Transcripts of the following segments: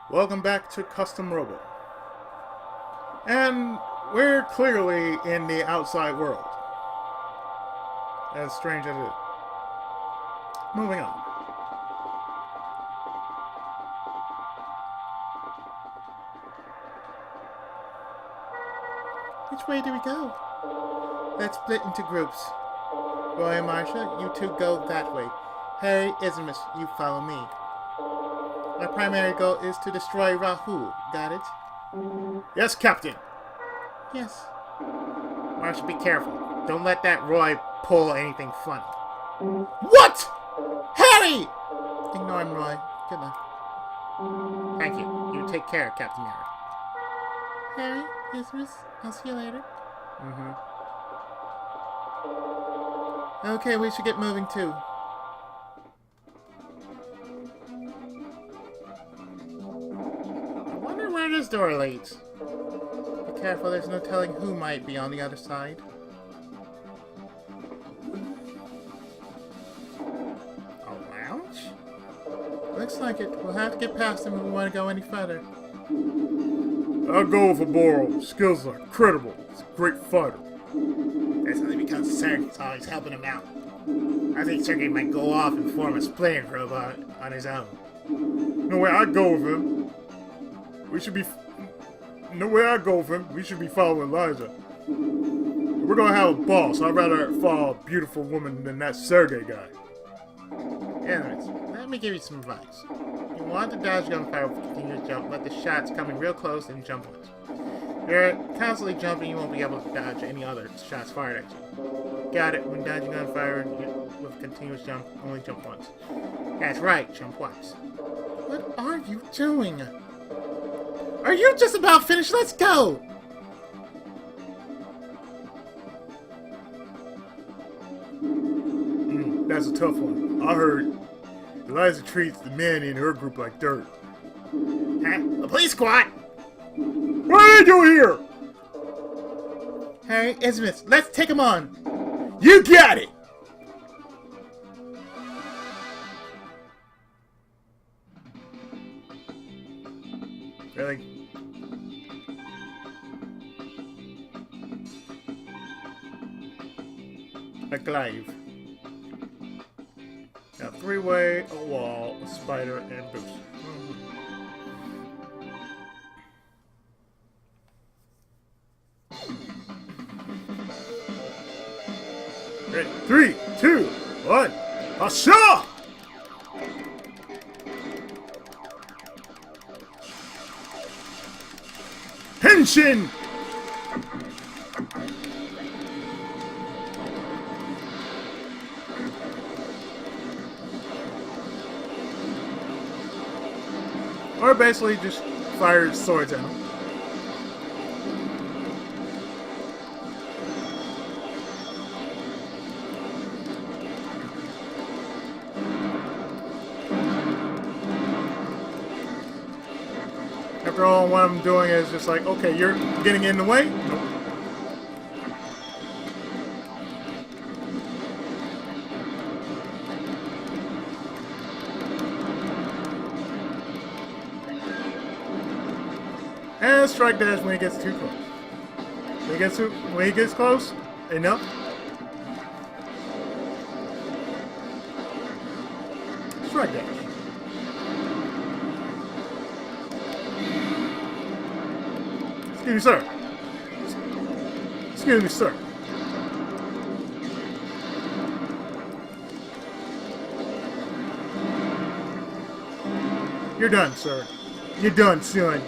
Welcome back to Custom Robo. And we're clearly in the outside world. As strange as it is. Moving on. Which way do we go? Let's split into groups. Roy and Marsha, you two go that way. Harry, Ismus, you follow me. Our primary goal is to destroy Rahul. Got it? Yes, Captain. Yes. Marsha, be careful. Don't let that Roy pull anything funny. What? Harry! Ignore him, Roy. Good luck. Thank you. You take care, Captain Harry. Harry, Ismus, I'll see you later. Okay, we should get moving too. I wonder where this door leads. Be careful, there's no telling who might be on the other side. A lounge? Looks like it. We'll have to get past him if we want to go any further. I'll go with Oboro. Skills are incredible. He's a great fighter. That's only because Sergey's always helping him out. I think Sergey might go off and form a splitting robot on his own. No way I'd go with him. No way I'd go with him. We should be following Liza. We're gonna have a ball, so I'd rather follow a beautiful woman than that Sergey guy. Anyways, let me give you some advice. You want to dodge gunfire with continuous jump, let the shots come in real close and jump once. If you're constantly jumping, you won't be able to dodge any other shots fired at you. Got it, when dodging gunfire with continuous jump, only jump once. That's right, jump once. What are you doing? Are you just about finished? Let's go! That's a tough one. I heard Eliza treats the men in her group like dirt. Huh? The police squad! What are you doing here? Harry, Ismus, let's take him on. You got it! Really? A glaive. Now, three-way, a wall, a spider, and boots. Ready? 3, 2, 1. Asha! Henshin! Or basically just fire swords at him. After all, what I'm doing is just like, okay, you're getting in the way? Nope. And strike dash when he gets too close. When he gets close, enough. Strike dash. Excuse me, sir. Excuse me, sir. You're done, sir. You're done, son.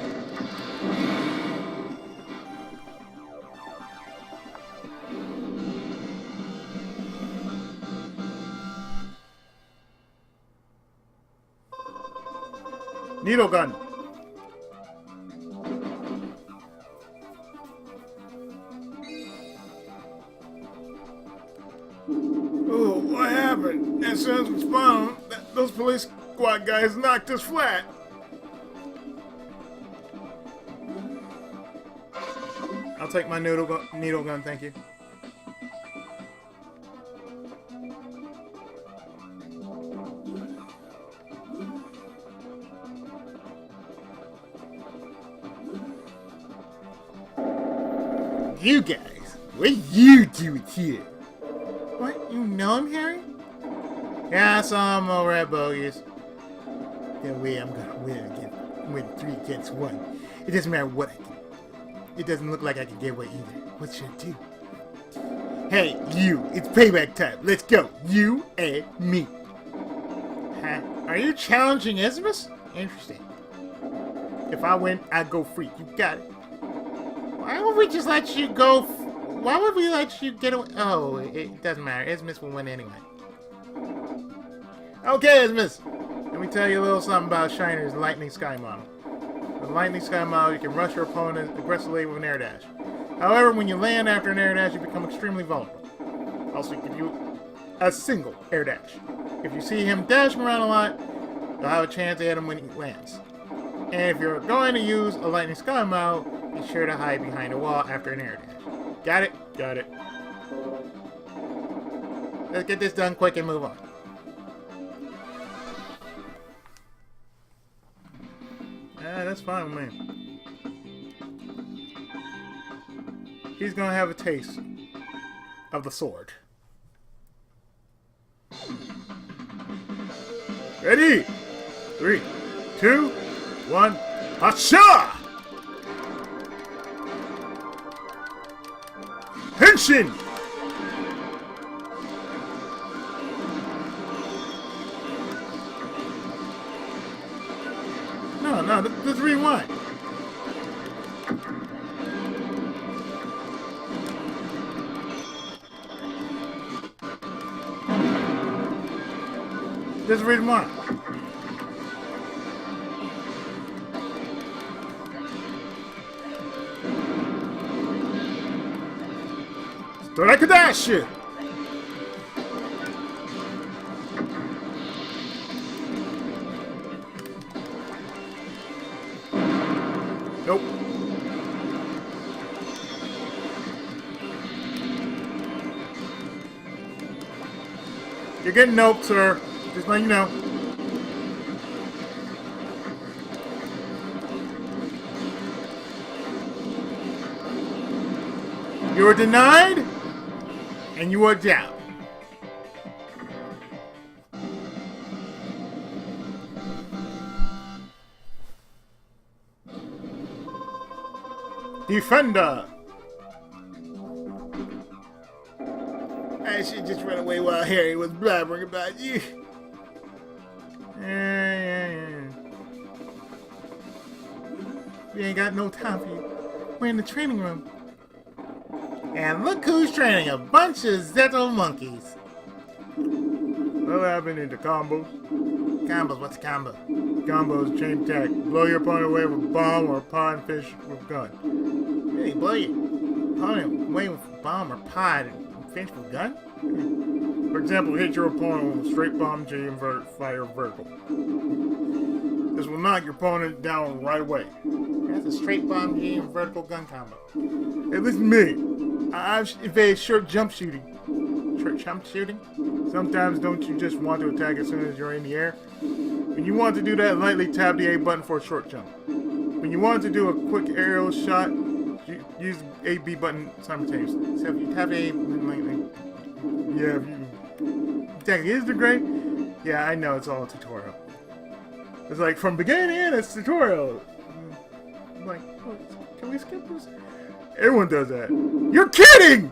Needle gun. Oh, what happened? As soon as we spawned, those police squad guys knocked us flat. I'll take my needle gun, thank you. You guys, what you doing here? What? You know him, Harry? Yeah, I saw him over at Bogey's. No way I'm gonna win again. Win 3 against 1. It doesn't matter what I do. It doesn't look like I can get away either. What should I do? Hey, you! It's payback time. Let's go. You and me. Huh? Are you challenging Ismus? Interesting. If I win, I go free. You got it. Why would we just let you go? Why would we let you get away? Oh, it doesn't matter. Ismus will win anyway. Okay, Ismus. Let me tell you a little something about Shiner's Lightning Sky model. With Lightning Sky model, you can rush your opponent aggressively with an air dash. However, when you land after an air dash, you become extremely vulnerable. Also, you can do a single air dash. If you see him dashing around a lot, you'll have a chance to hit him when he lands. And if you're going to use a Lightning Sky model, be sure to hide behind a wall after an air dash. Got it? Got it. Let's get this done quick and move on. That's fine with me. He's gonna have a taste of the sword. Ready? 3, 2, 1. Hacha! Henshin! No, let's rewind. Let's rewind. Strike a dash! Nope. You're getting nope, sir. Just letting you know. You were denied, and you are down. Defender! I should just run away while Harry was blabbering about you. We ain't got no time for you. We're in the training room. And look who's training, a bunch of Zetto monkeys. What happened into combos? Combos, what's a combo? Combos, chain attack. Blow your opponent away with a bomb or a pod and fish with a gun. Really, blow your opponent away with a bomb or pod and finish with a gun? For example, hit your opponent with a straight bomb, J invert, fire vertical. This will knock your opponent down right away. That's a straight bomb, J and vertical gun combo. Hey, listen to me. I've evaded short jump shooting. Short jump shooting? Sometimes don't you just want to attack as soon as you're in the air? When you want to do that, lightly tap the A button for a short jump. When you want to do a quick aerial shot, use the A-B button simultaneously. So if you tap A, yeah, if you attack the instant great, yeah, I know it's all a tutorial. It's like from beginning to end, it's tutorial. I'm like, oh, can we skip this? Everyone does that. You're kidding!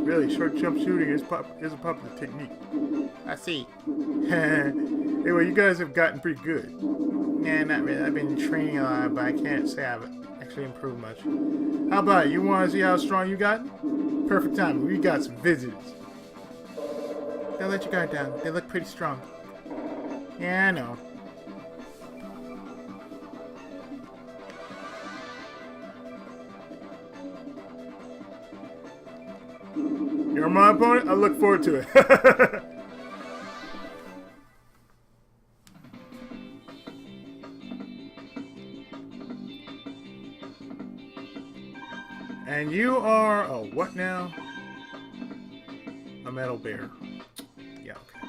Really, short jump shooting is a popular technique. I see. Anyway, you guys have gotten pretty good. Nah, not really. I've been training a lot, but I can't say I've actually improved much. How about it? You want to see how strong you got? Perfect time. We got some visitors. Don't let your guard down. They look pretty strong. Yeah, I know. You're my opponent? I look forward to it. And you are a what now? A metal bear. Yeah, okay.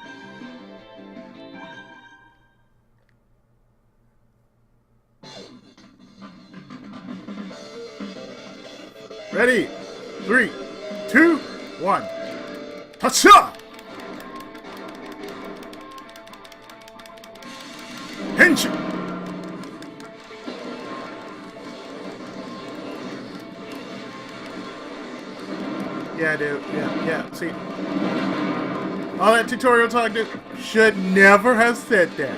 Ready? 3, 2, 1. Hacha! Henshin! Yeah, dude. Yeah. See, all that tutorial talk, dude, should never have said that.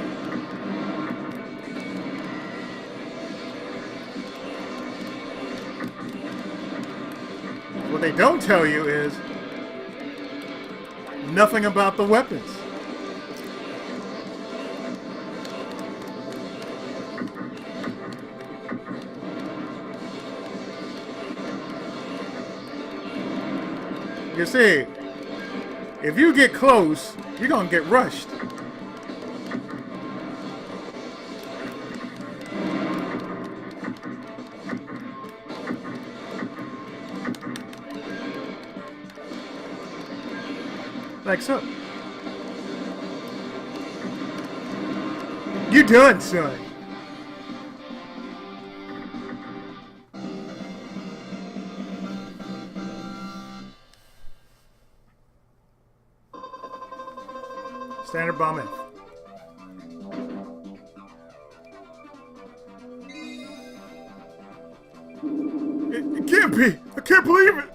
What they don't tell you is nothing about the weapons. You see, if you get close, you're gonna get rushed. Like so. You done, son. Standard bomb F. It can't be! I can't believe it!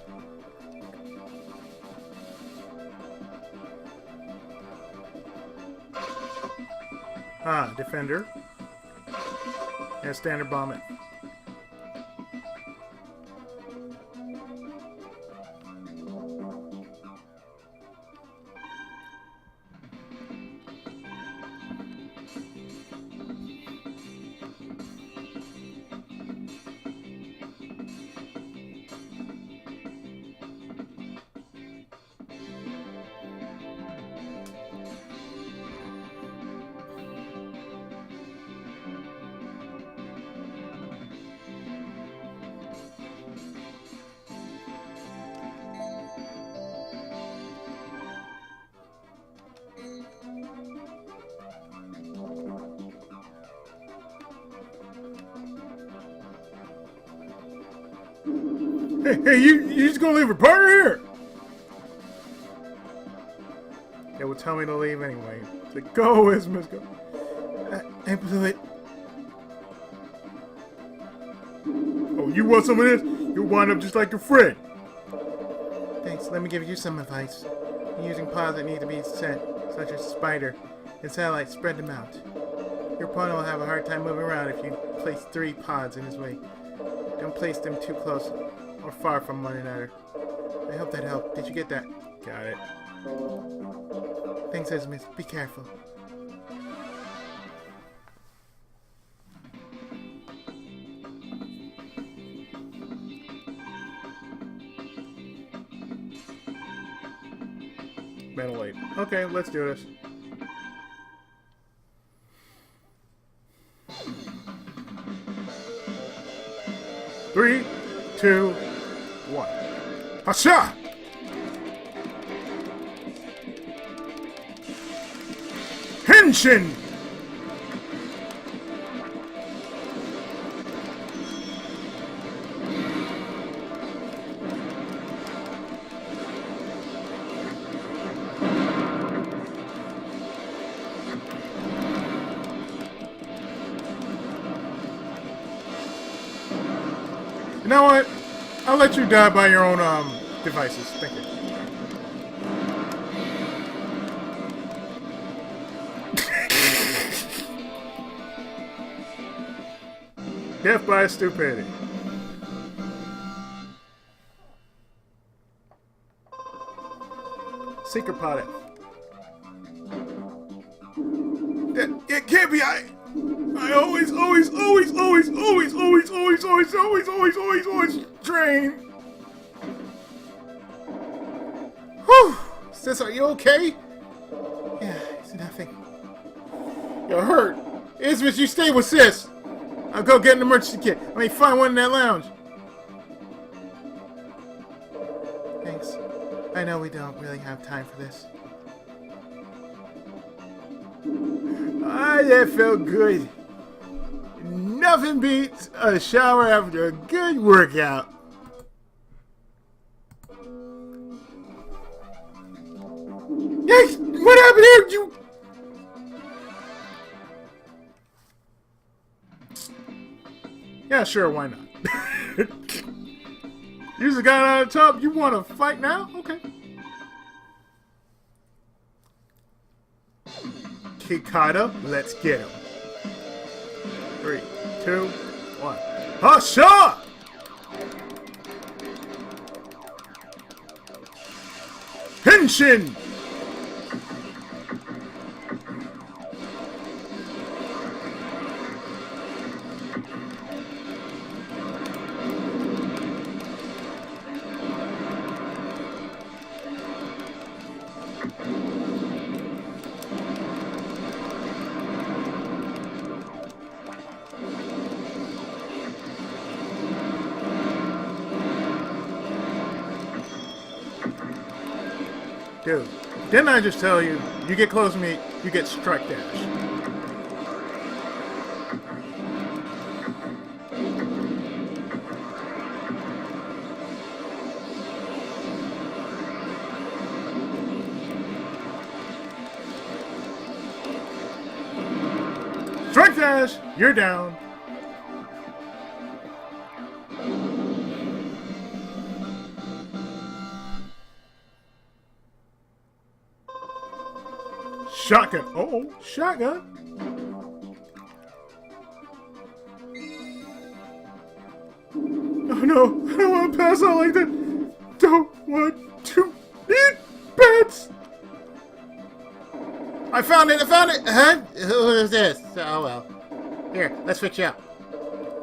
Defender. And standard bomb F. Hey, you just gonna leave your partner here? They will tell me to leave anyway. So go, Ismas, go. I blew it. Oh, you want some of this? You'll wind up just like your friend. Thanks, let me give you some advice. Using pods that need to be sent, such as spider and satellite, spread them out. Your opponent will have a hard time moving around if you place 3 pods in his way. Don't place them too close or far from one another. I hope that helped. Did you get that? Got it. Thanks, Ismas. Be careful. Metal 8. Okay, let's do this. Three, 2, 1. Hasha! Henshin! You know what? I'll let you die by your own devices. Thank you. Death by stupidity. Secret pot F. It can't be I always drain. Whew. Sis, are you okay? Yeah, it's nothing. You're hurt. Ismas, you stay with Sis. I'll go get an emergency kit. I may find one in that lounge. Thanks. I know we don't really have time for this. That felt good. Nothing beats a shower after a good workout. Hey, what happened here? You. Yeah, sure, why not? You just got out of the tub. You want to fight now? Okay. Kikata, let's get him. 3, 2, 1. Hasha! Henshin! Dude, didn't I just tell you, you get close to me, you get strike dash. Strike dash, you're down. Shotgun. Oh, shotgun. Oh no, I don't want to pass out like that. Don't want to eat bats. I found it. Huh? Who is this? Oh well. Here, let's fix you up.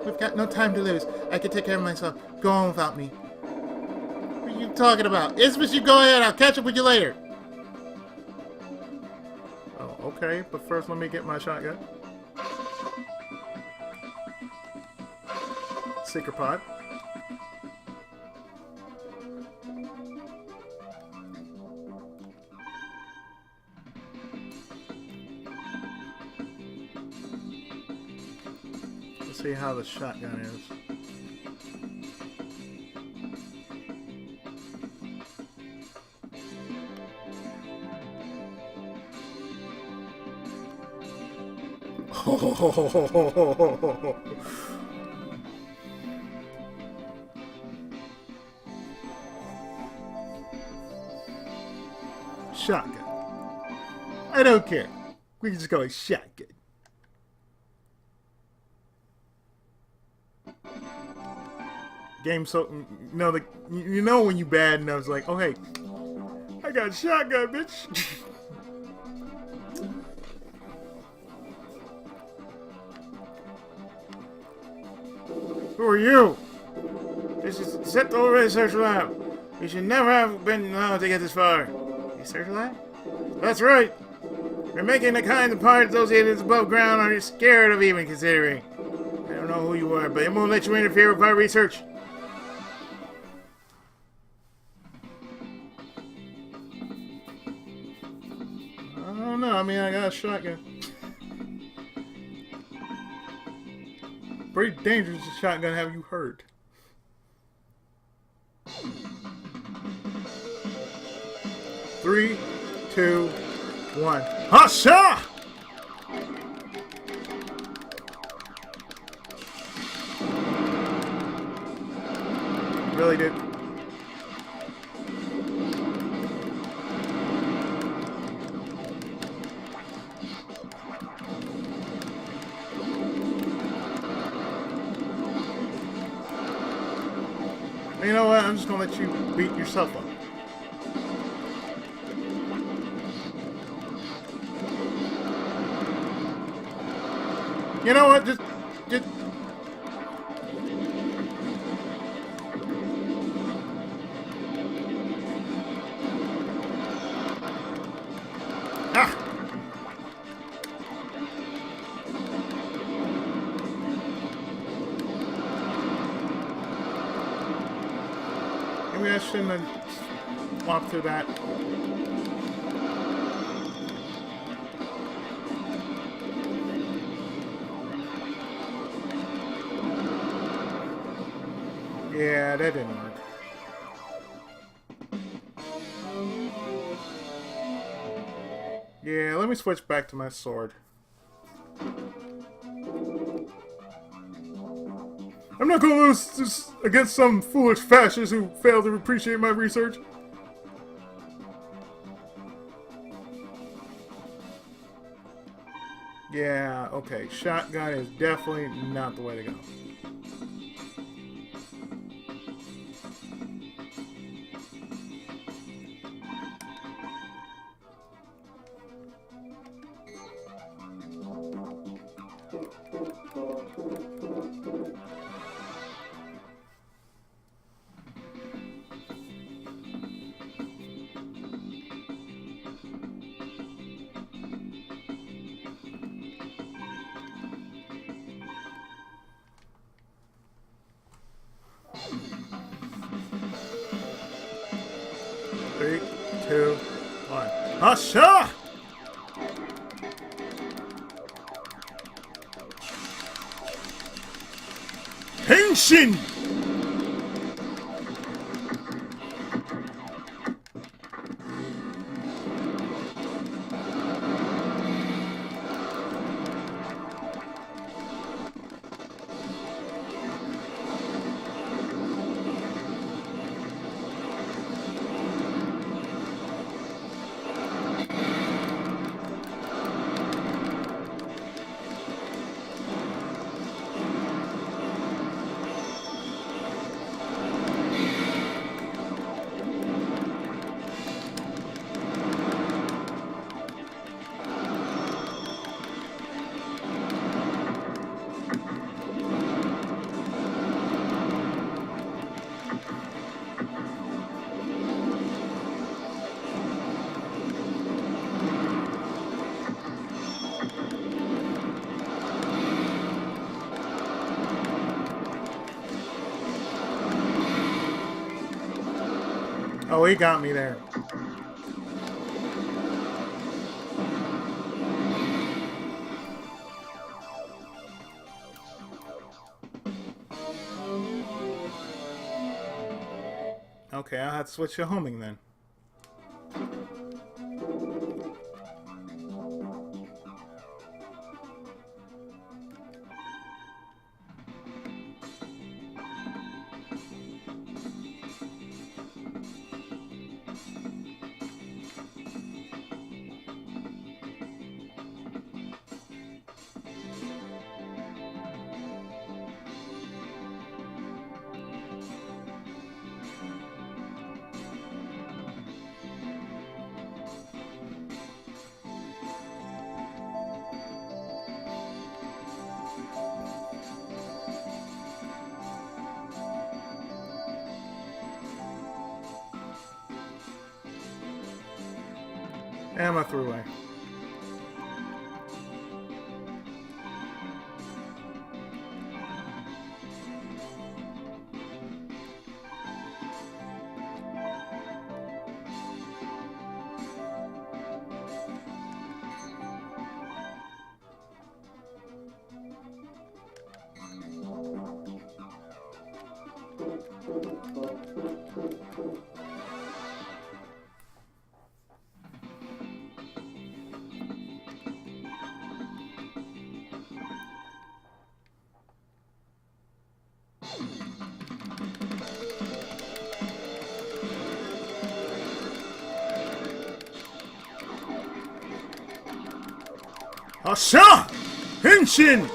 We've got no time to lose. I can take care of myself. Go on without me. What are you talking about? Ismus, you go ahead. I'll catch up with you later. Okay, but first let me get my shotgun. Secret pod. Let's see how the shotgun is. Shotgun. I don't care. We can just go shotgun. Game so you know when you bad enough, it's like, oh hey, I got a shotgun, bitch. Who are you? This is Zetto Research Lab. You should never have been allowed to get this far. Research Lab? That's right. We're making the kind of parts those aliens above ground are scared of even considering. I don't know who you are, but it won't let you interfere with our research. I don't know. I mean, I got a shotgun. Pretty dangerous shotgun, have you heard? Three, 2, 1. Hasha! Really, dude? You know what? I'm just gonna let you beat yourself up. You know what? Just... Ah! Maybe I shouldn't have walked through that. Yeah, that didn't work. me switch back to my sword. I'm not gonna lose just against some foolish fascist who failed to appreciate my research. Yeah, okay. Shotgun is definitely not the way to go. Three, two, one. Hasha! Henshin! Oh, he got me there. Okay, I'll have to switch to homing then. And my throughway. Asha! Henshin!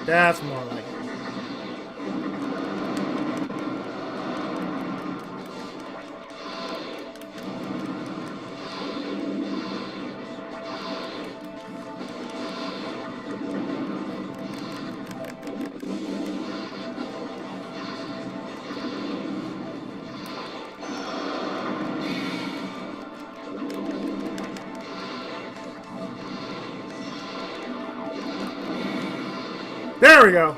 That's more like it. There we go!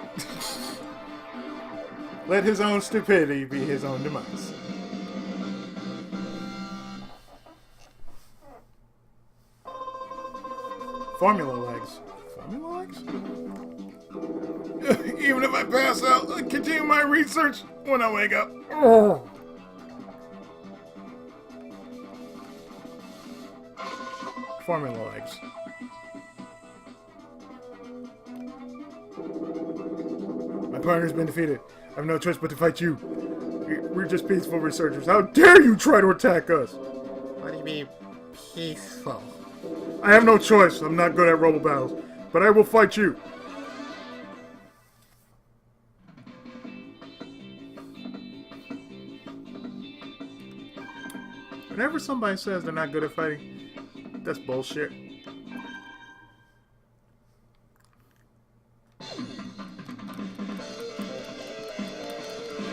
Let his own stupidity be his own demise. Formula legs. Formula legs? Even if I pass out, I continue my research when I wake up. Oh. Formula legs. My partner's been defeated. I have no choice but to fight you. We're just peaceful researchers. How dare you try to attack us? What do you mean, peaceful? I have no choice. I'm not good at Robo battles. But I will fight you. Whenever somebody says they're not good at fighting, that's bullshit.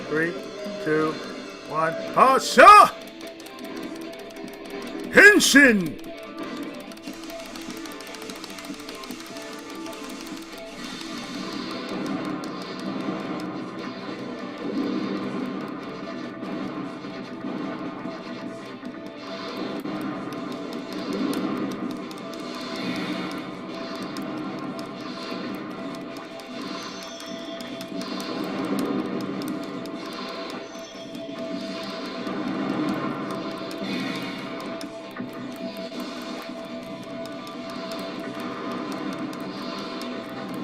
Three, two, one. Hasha! Henshin!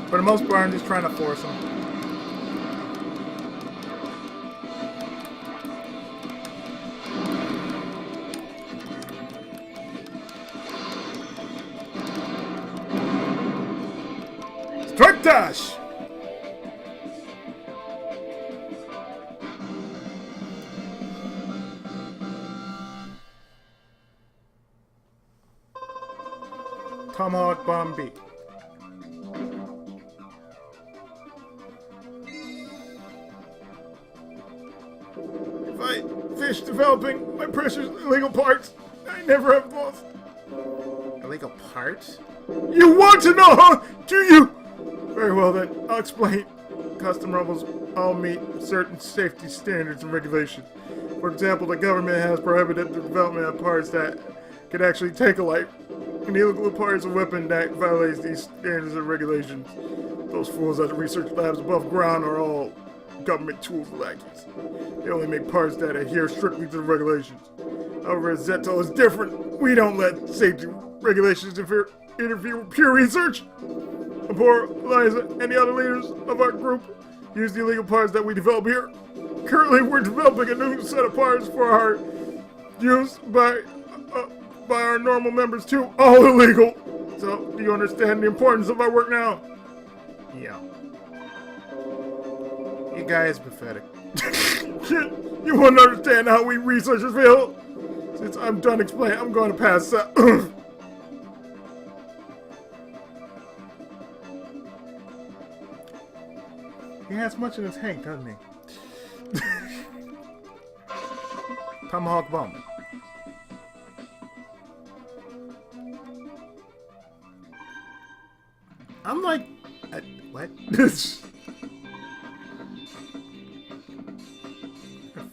For the most part, I'm just trying to force him. Strike dash! Tomahawk Bomb B. Fish developing my precious illegal parts. I never have lost. Illegal parts? You want to know, huh? Do you? Very well then, I'll explain. Custom Robos all meet certain safety standards and regulations. For example, the government has prohibited the development of parts that could actually take a life. An illegal part is a weapon that violates these standards and regulations. Those fools at the research labs above ground are all government tools lackeys. They only make parts that adhere strictly to the regulations. However, Zetto is different. We don't let safety regulations interfere with pure research. Poor Eliza and the other leaders of our group use the illegal parts that we develop here. Currently, we're developing a new set of parts for our use by our normal members too. All illegal. So, do you understand the importance of our work now? Yeah. You guys pathetic. You won't understand how we researchers feel. Since I'm done explaining, I'm going to pass out. He has much in his tank, doesn't he? Tomahawk Bomb. I'm like... what?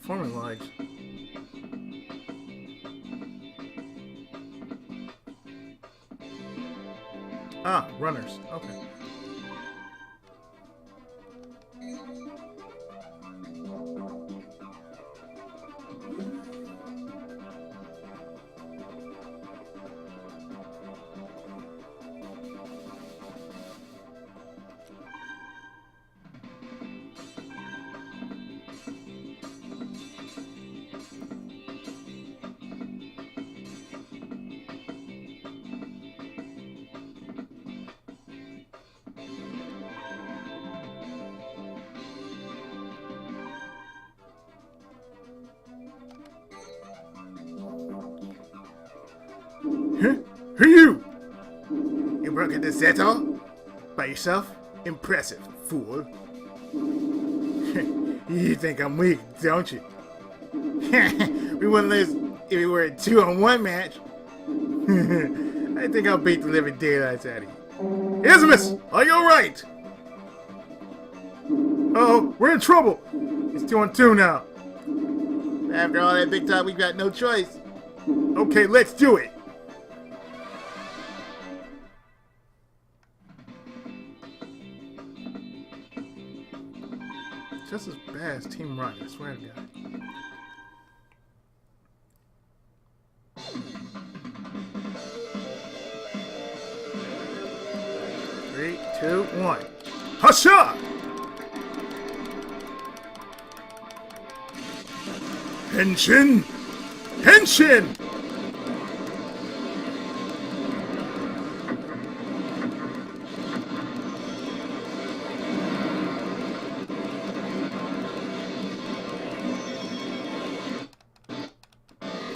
Forming legs. Ah, runners. Okay. Huh? Who are you? You broke into Zetto? By yourself? Impressive, fool. You think I'm weak, don't you? We wouldn't lose if we were a 2-on-1 match. I think I'll beat the living daylights out of you. Ismus, are you alright? Uh-oh, we're in trouble. It's 2-on-2 now. After all that big talk, we've got no choice. Okay, let's do it. just as bad as Team Rocket, I swear to God. Three, two, one. Hasha! Henshin! Henshin!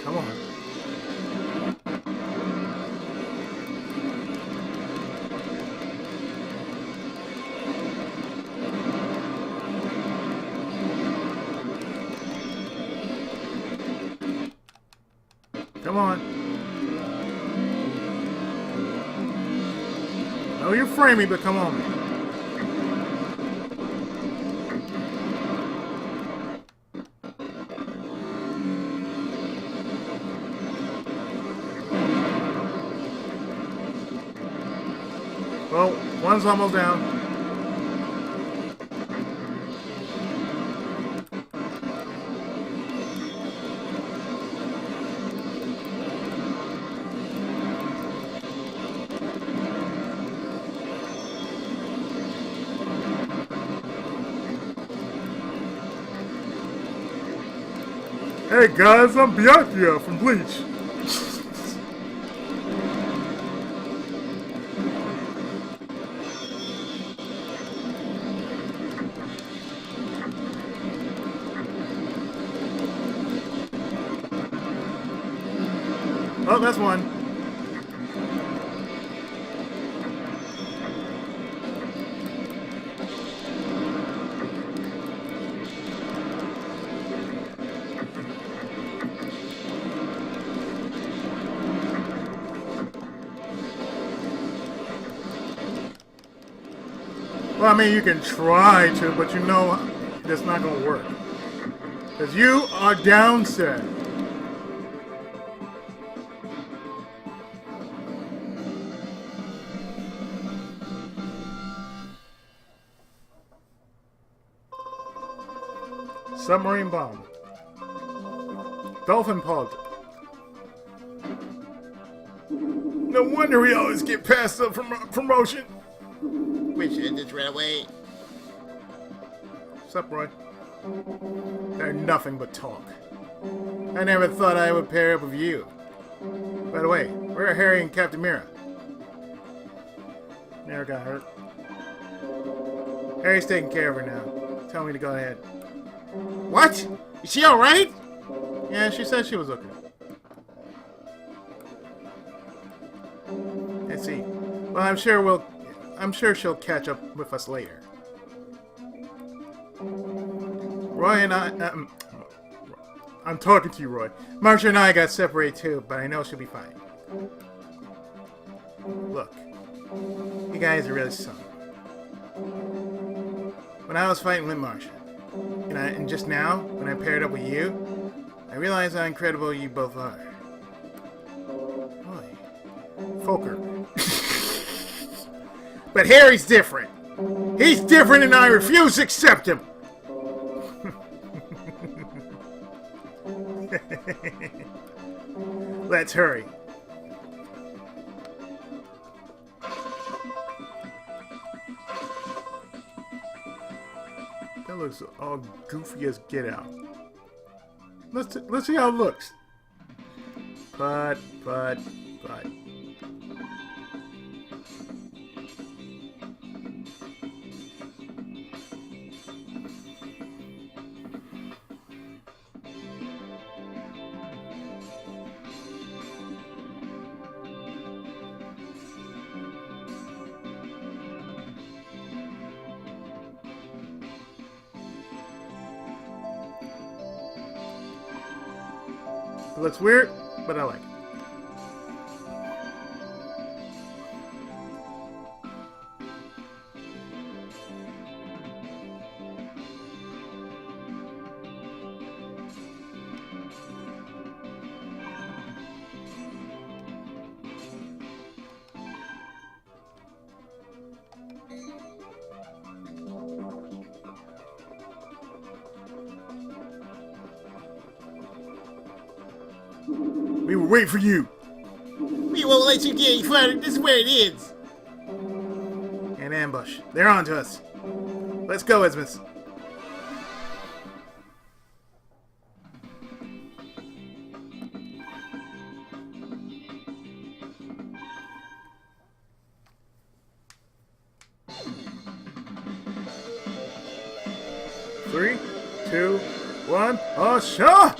Come on. Come on. No, you're framing, but come on. Well, one's almost down. Hey guys, I'm Byakuya from Bleach. Oh, that's one. Well, I mean, you can try to, but you know that's not going to work. Because you are down set. Submarine bomb. Dolphin pod. No wonder we always get past the promotion. We should have just ran away. What's up, Roy? They're nothing but talk. I never thought I would pair up with you. By the way, where are Harry and Captain Mira? Mira got hurt. Harry's taking care of her now. Tell me to go ahead. What? Is she alright? Yeah, she said she was okay. Let's see. Well, I'm sure she'll catch up with us later. Roy and I'm talking to you, Roy. Marcia and I got separated too, but I know she'll be fine. Look, you guys are really something. When I was fighting with Marcia, and just now, when I paired up with you, I realized how incredible you both are. Boy, Fokker. But Harry's different. He's different and I refuse to accept him. Let's hurry. That looks all goofy as get out. Let's see how it looks. Putt. It looks weird, but I like it. We will wait for you. We won't let you get any farther. This is where it ends. An ambush. They're on to us. Let's go, Ismus. Three, two, one. Oh, sure!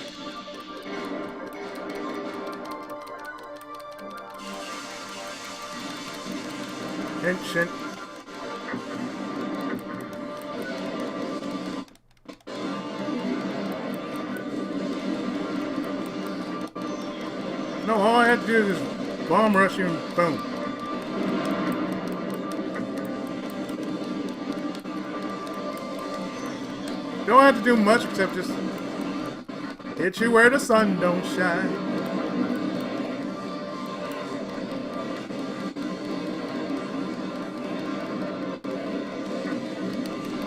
Hint. No, all I have to do is bomb rush you and boom. Don't have to do much except just hit you where the sun don't shine.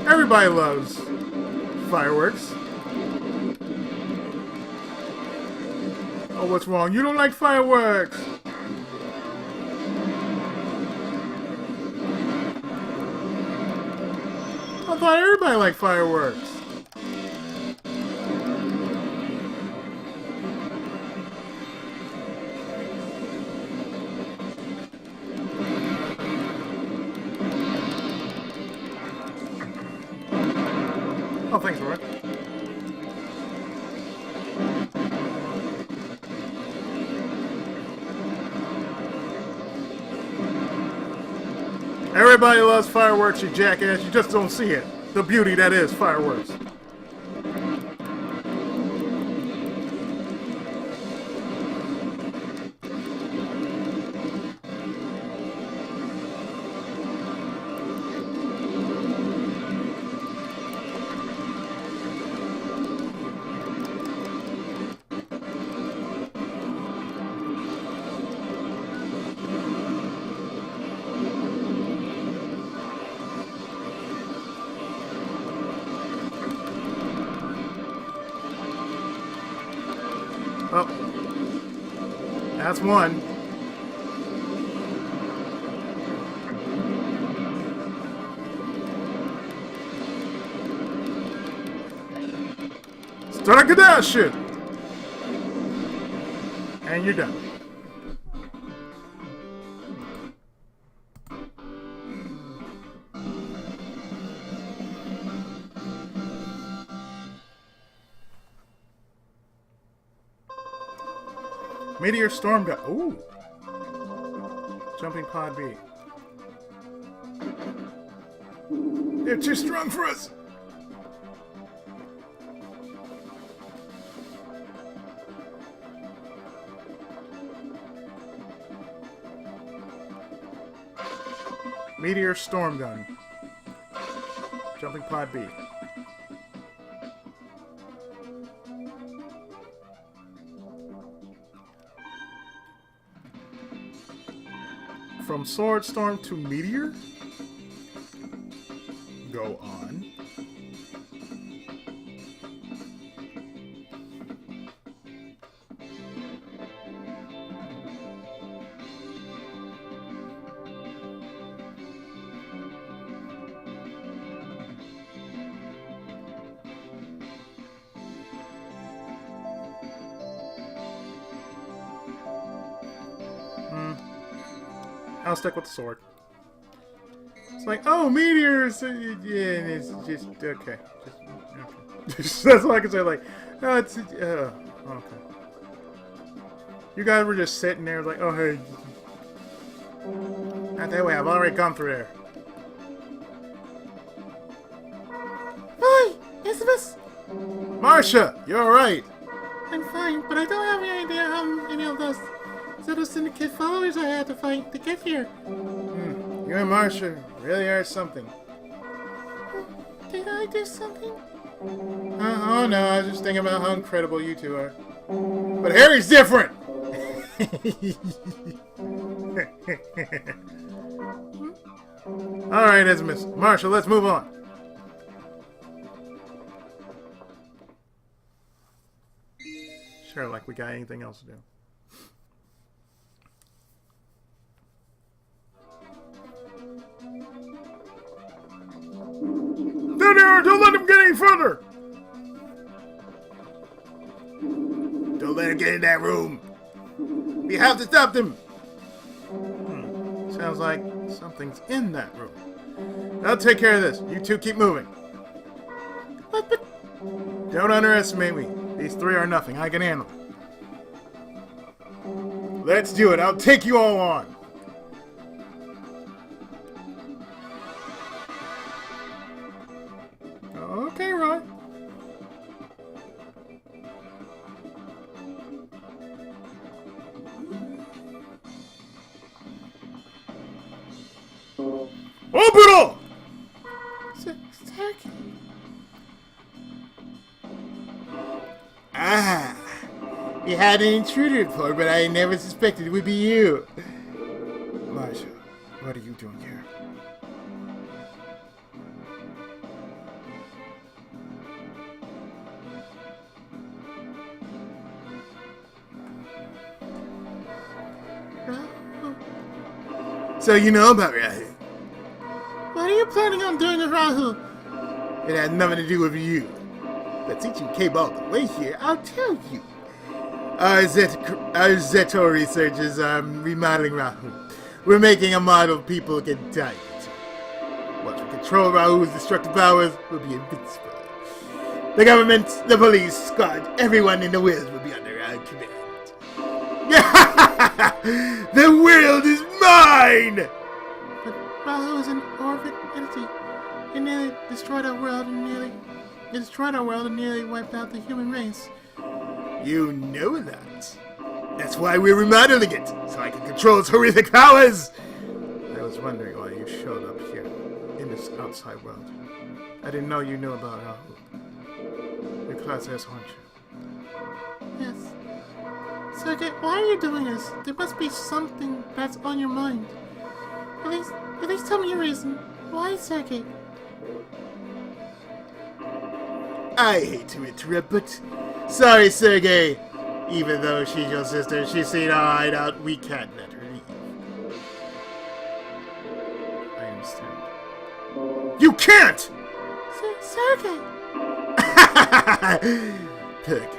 Everybody loves fireworks. Oh, what's wrong? You don't like fireworks! I thought everybody liked fireworks. Oh, thanks, Roy. Everybody loves fireworks, you jackass. You just don't see it. The beauty that is fireworks. Oh, that's one. Start that shit. And you're done. Meteor storm gun. Ooh. Jumping pod B. They're too strong for us. Meteor storm gun. Jumping pod B. From Sword Storm to Meteor? Go on. I'll stick with the sword. It's like, oh, meteors! Yeah, it's just, okay. That's all I can say, like, no, it's, okay. You guys were just sitting there like, oh, hey. Not that way, I've already gone through there. Hi, Ismus. Marsha, you're alright. I'm fine, but I don't have any idea how many of those Zetto Syndicate followers I had to fight to get here. You and Marsha really are something. Did I do something? Oh no, I was just thinking about how incredible you two are. But Harry's different! Alright, Ismus. Marsha, let's move on. Sure, like we got anything else to do. Down there! Don't let him get any further! Don't let him get in that room! We have to stop them! Sounds like something's in that room. I'll take care of this. You two keep moving. But Don't underestimate me. These three are nothing. I can handle them. Let's do it. I'll take you all on. Okay, Roy. Open! Sergei. Ah, you had an intruder report, but I never suspected it would be you. Marsha, what are you doing here? So you know about Rahul. What are you planning on doing with Rahul? It had nothing to do with you. But since you came all the way here, I'll tell you. Our Zetto researchers are remodeling Rahul. We're making a model people can dive into. Once we control Rahul's destructive powers, we'll be invincible. The government, the police, squad, everyone in the world will be under our command. The world is mine! But Rahul is an orphan entity. It nearly destroyed our world and nearly wiped out the human race. You know that. That's why we're remodeling it, so I can control its horrific powers! I was wondering why you showed up here, in this outside world. I didn't know you knew about Rahul. Your class S, aren't you? Yes. Sergei, why are you doing this? There must be something that's on your mind. At least tell me your reason. Why, Sergei? I hate to interrupt, but sorry, Sergei. Even though she's your sister, she's seen our hideout. We can't let her leave. I understand. You can't! Sergei! Perfect.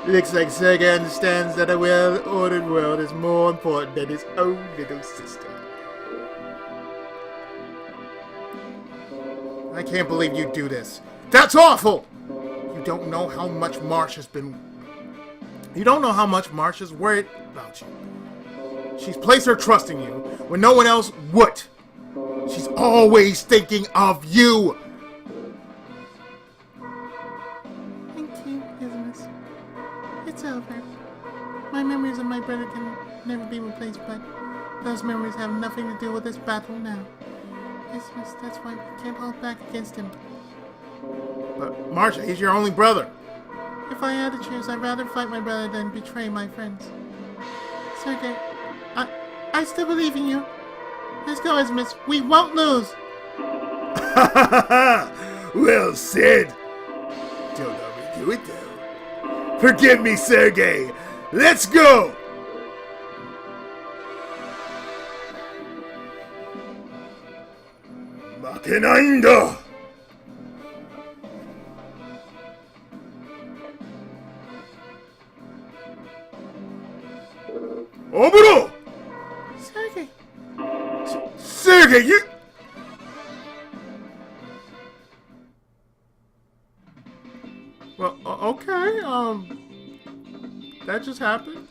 Looks like Sergei understands that a well-ordered world is more important than his own little sister. I can't believe you do this. That's awful! You don't know how much Marsh has been... You don't know how much Marsh is worried about you. She's placed her trust in you when no one else would. She's always thinking of you. Thank you, Ismus. It's over. My memories of my brother can never be replaced, but those memories have nothing to do with this battle now. Ismus, that's why we can't hold back against him. But Marsha, he's your only brother. If I had to choose, I'd rather fight my brother than betray my friends. Sergei, I still believe in you. Let's go, Ismus. We won't lose. Well said. Don't overdo it, though. Forgive me, Sergei. Let's go. Makenainda. Oburo! Sergei. Sergei, you... Well, okay, that just happened.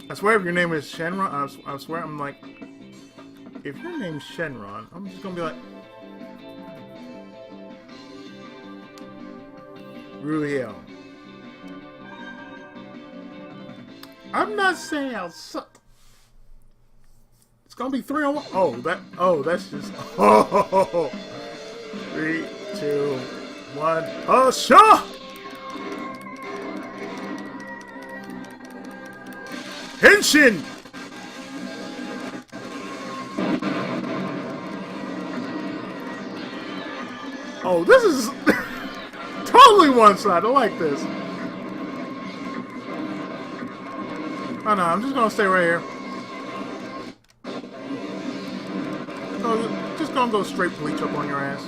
I swear if your name is Shenron, I swear I'm like, if your name's Shenron, I'm just gonna be like, Ruhiel. I'm not saying I'll suck. It's gonna be 3-on-1. That's just, 3, 2, 1, Asha! Henshin! Oh, this is totally one-sided. I like this. Oh no, I'm just gonna stay right here. Just gonna go straight bleach up on your ass.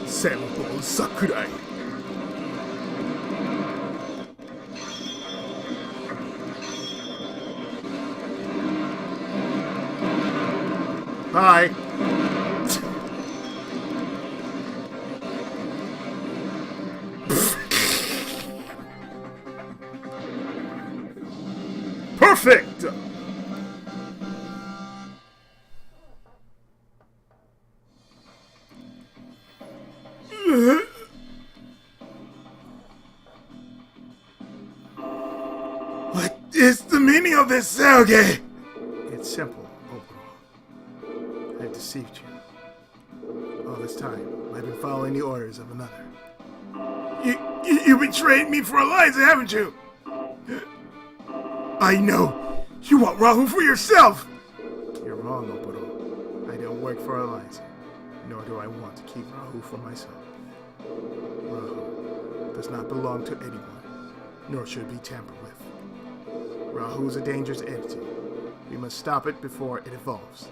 Senpo Sakurai. Hi. Perfect! What is the meaning of this, Sergei? It's simple, Robo. I've deceived you. All this time, I've been following the orders of another. You betrayed me for Eliza, haven't you? I know. You want Rahu for yourself. You're wrong, Oboro. I don't work for Eliza, nor do I want to keep Rahu for myself. Rahu does not belong to anyone, nor should be tampered with. Rahu is a dangerous entity. We must stop it before it evolves.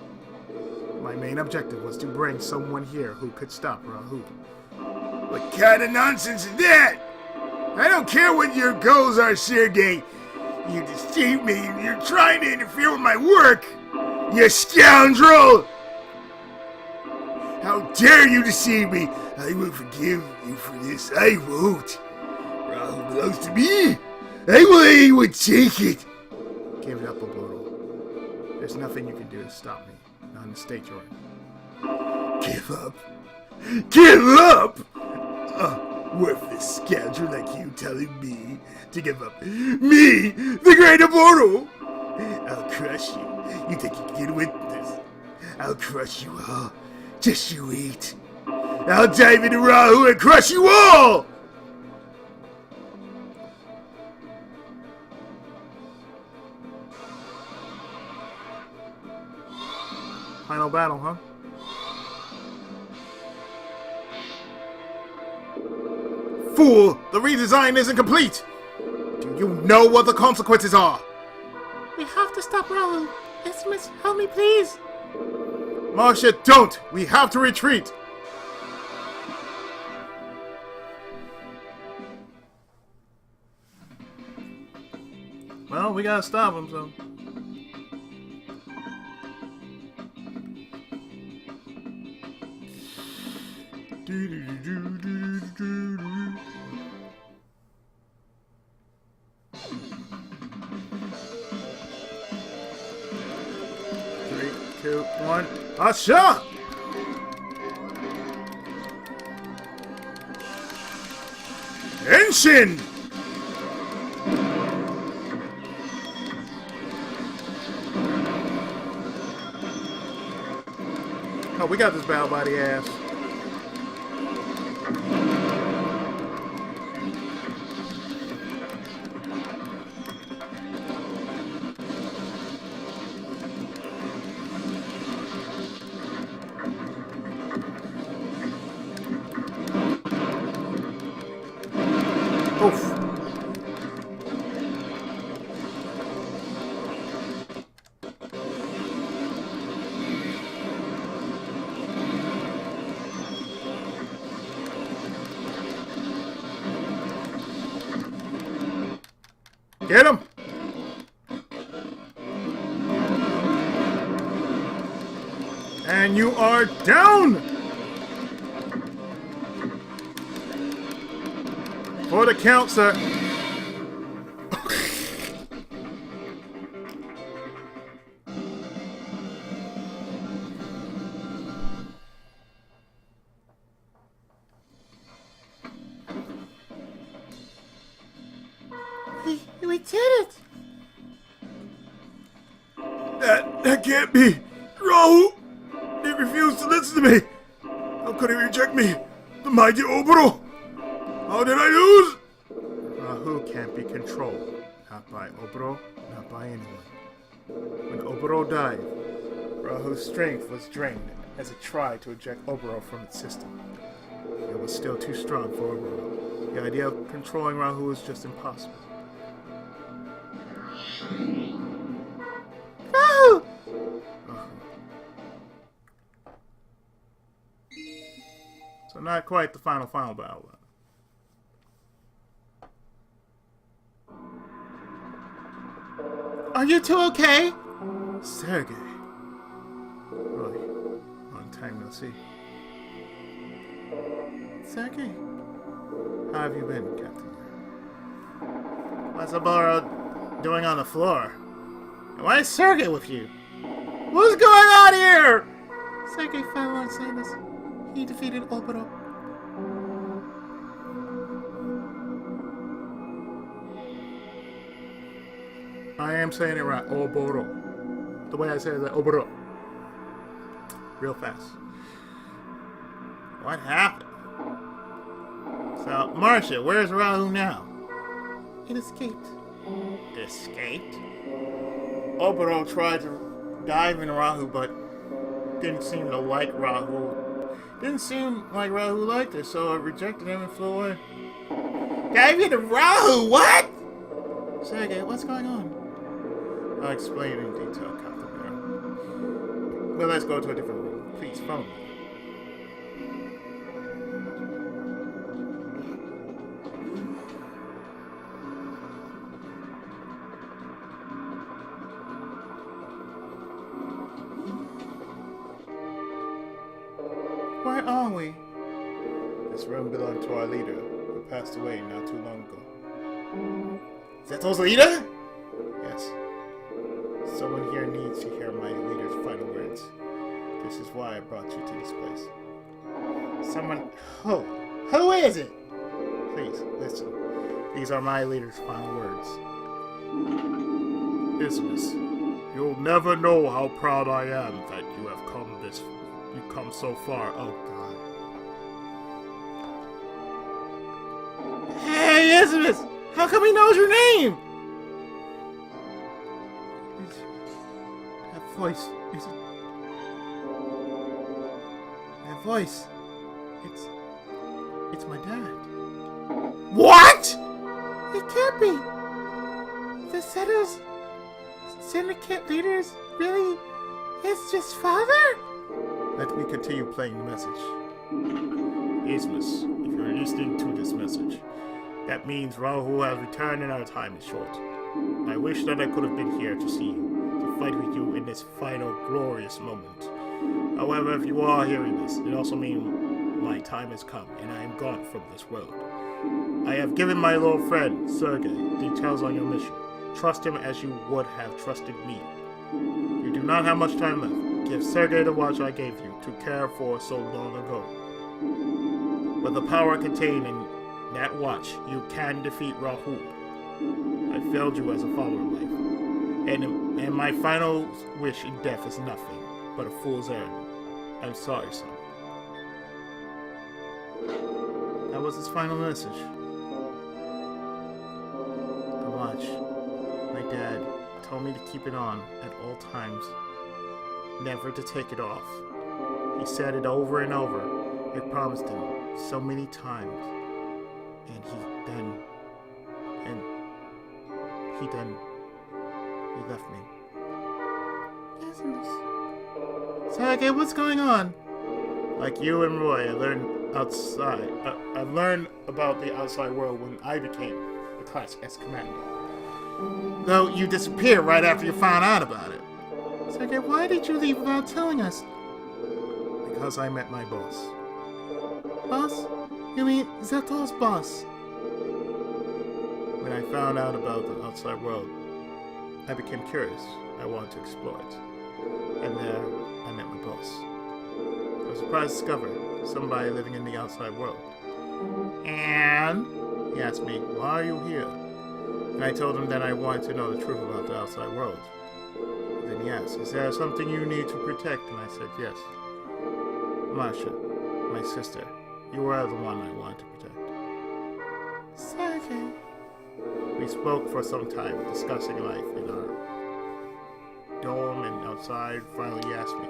My main objective was to bring someone here who could stop Rahu. What kind of nonsense is that? I don't care what your goals are, Sergei. You deceived me. You're trying to interfere with my work. You scoundrel! How dare you deceive me? I will forgive you for this. I won't. Rahul belongs to me. I will take it. Give it up, Oboro. There's nothing you can do to stop me. Not in the state you're in. Give up? Give up? Worthless scoundrel like you telling me to give up. Me, the great Oboro! I'll crush you. You think you can get away with this? I'll crush you all. Just you wait. I'll dive into Rahu and crush you all! Final battle, huh? Fool! The redesign isn't complete! Do you know what the consequences are? We have to stop Raul. Estimates, help me, please. Marcia, don't! We have to retreat! Well, we gotta stop him, so... Three, two, one. Asha! Henshin! Oh, we got this battle by the ass. Oof. Get him! And you are down! For the count, sir. We did it. That can't be. Rahu! He refused to listen to me. How could he reject me? The mighty Oboro! How did I lose? Rahu can't be controlled. Not by Oboro, not by anyone. When Oboro died, Rahu's strength was drained as it tried to eject Oboro from its system. It was still too strong for Oboro. The idea of controlling Rahu was just impossible. Rahu! So not quite the final battle. Are you two okay? Sergei. Really, long time no see. Sergei. How have you been, Captain? What's Oboro doing on the floor? And why is Sergei with you? What's going on here? Sergei fell on Samus. He defeated Oboro. I am saying it right. Oboro. The way I say it is like Oboro. Real fast. What happened? So, Marcia, where's Rahu now? It escaped. Escaped? Oboro tried to dive in Rahu, but didn't seem to like Rahu. Didn't seem like Rahu liked her, so I rejected him and flew away. Dive into Rahu? What? Sergei, what's going on? I'll explain in detail, Captain Bear. But let's go to a different room. Please, follow me. Where are we? This room belonged to our leader, who passed away not too long ago. Zetto's leader? Yes. Someone here needs to hear my leader's final words. This is why I brought you to this place. Someone... Who? Who is it? Please, listen. These are my leader's final words. Ismus, you'll never know how proud I am that you have come so far. Oh, God. Hey, Ismus! How come he knows your name? That voice, is it? That voice, it's my dad. What? It can't be. The Zetto Syndicate leaders really his just father? Let me continue playing the message. Ismus, if you're listening to this message, that means Rahu has returned and our time is short. I wish that I could have been here to see you, to fight with you in this final glorious moment. However, if you are hearing this, it also means my time has come and I am gone from this world. I have given my little friend, Sergei, details on your mission. Trust him as you would have trusted me. You do not have much time left. Give Sergei the watch I gave you to care for so long ago. With the power contained in that watch, you can defeat Rahu. I failed you as a follower of life. And my final wish in death is nothing but a fool's errand. I'm sorry, son. That was his final message. The watch. My dad told me to keep it on at all times. Never to take it off. He said it over and over. I promised him so many times. And he left me. Ismus. Sergei, what's going on? Like you and Roy, I learned about the outside world when I became the Class S commander. Though you disappeared right after you found out about it. Sergei, why did you leave without telling us? Because I met my boss. Boss? You mean Zetto's boss? When I found out about the outside world, I became curious. I wanted to explore it. And there, I met my boss. I was surprised to discover somebody living in the outside world. And he asked me, why are you here? And I told him that I wanted to know the truth about the outside world. Then he asked, is there something you need to protect? And I said, yes. Masha, my sister, you are the one I wanted to protect. Sergei. We spoke for some time, discussing life in our dome and outside. Finally, he asked me,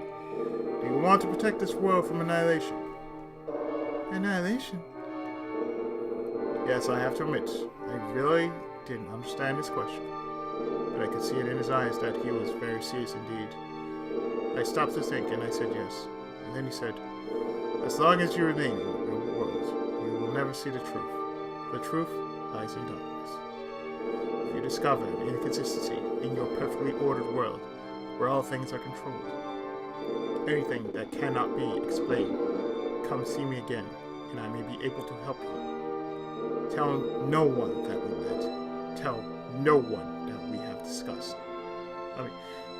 "Do you want to protect this world from annihilation?" Annihilation? Yes, I have to admit, I really didn't understand his question, but I could see it in his eyes that he was very serious indeed. I stopped to think, and I said yes. And then he said, "As long as you remain in your world, you will never see the truth. The truth lies in darkness. If you discover an inconsistency in your perfectly ordered world, where all things are controlled, anything that cannot be explained, come see me again, and I may be able to help you. Tell no one that we met. Tell no one that we have discussed.